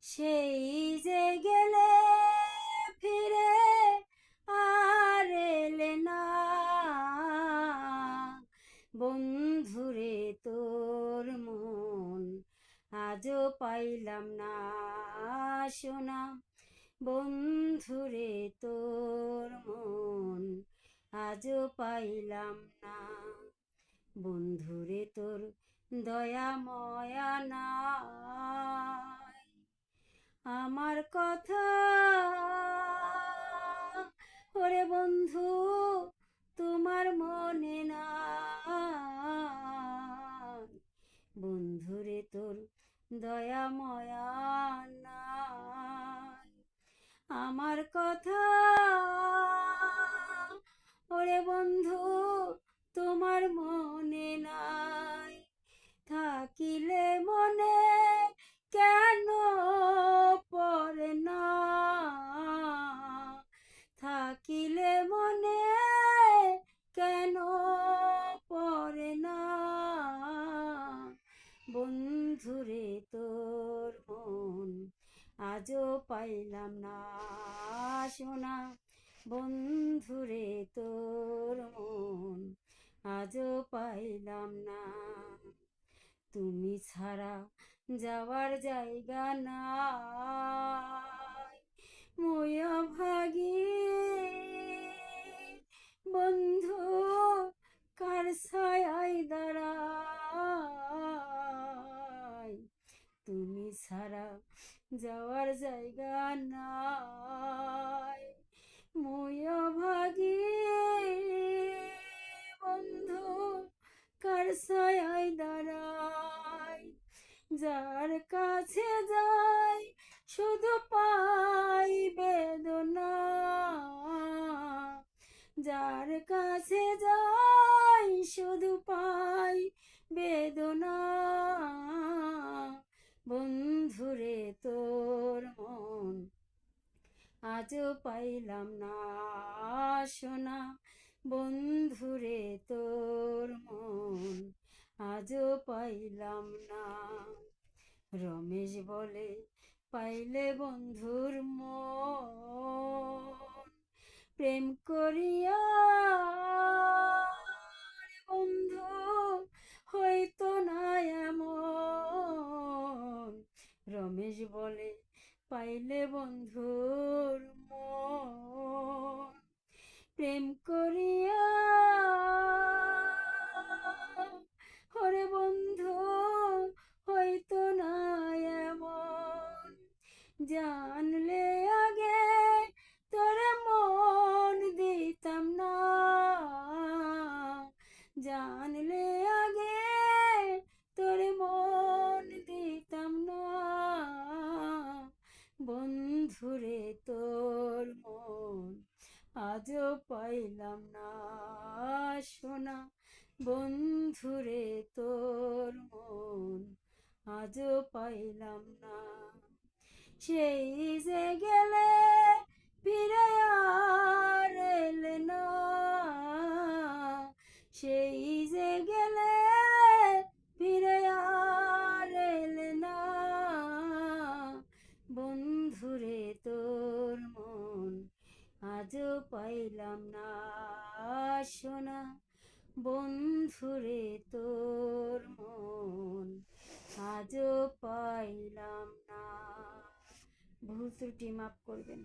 সেই যে গেলে ফিরে আর এলে না, বন্ধুরে তোর মন আজও পাইলাম না সোনা। বন্ধুরে তোর মন আজও পাইলাম না। বন্ধুরে তোর দয়া ময়া নাই, আমার কথা ওরে বন্ধু তোমার মনে নাই। বন্ধুরে তোর দয়া ময়া নাই, আমার কথা ওরে বন্ধু তোমার মনে নাই। থাকিলে মনে কেন পড়ে না, থাকিলে মনে কেন পড়ে না। বন্ধুরে তোর মন আজও পাইলাম না সোনা। বন্ধুরে তোর মন আজও পাইলাম না। তুমি ছাড়া যাওয়ার জায়গা নাই, ময়া ভাগী বন্ধু কার ছায়ায় দাঁড়াই। তুমি ছাড়া যাওয়ার জায়গা নাই, ময়া ভাগী বন্ধু কার ছায়ায় দাঁড়াই। যার কাছে যাই শুধু পাই বেদনা, যার কাছে যাই শুধু পাই বেদনা। বন্ধুরে তোর মন আজও পাইলাম না সোনা। বন্ধুরে তোর মন আজও পাইলাম না। রমেশ বলে পাইলে বন্ধুর মন, প্রেম করিয়া বন্ধু হইতো না এমন। রমেশ বলে পাইলে বন্ধুর মন, প্রেম করিয়া ওরে বন্ধু হইতো না এমন। জানলে আগে তোরে মন দিতাম না, জানলে আগে তোরে মন দিতাম না। বন্ধুরে তোর মন আজও পাইলাম না সোনা। বন্ধুরে তোর মন আজও পাইলাম না। সেই যে গেলে ফিরে আর এলে না, সেই যে গেলে ফিরে আর এলে না। বন্ধুরে তোর মন আজও পাইলাম না সোনা। বন্ধুরে তোর মন আজও পাইলাম না। ভুল ত্রুটি মাফ করবেন।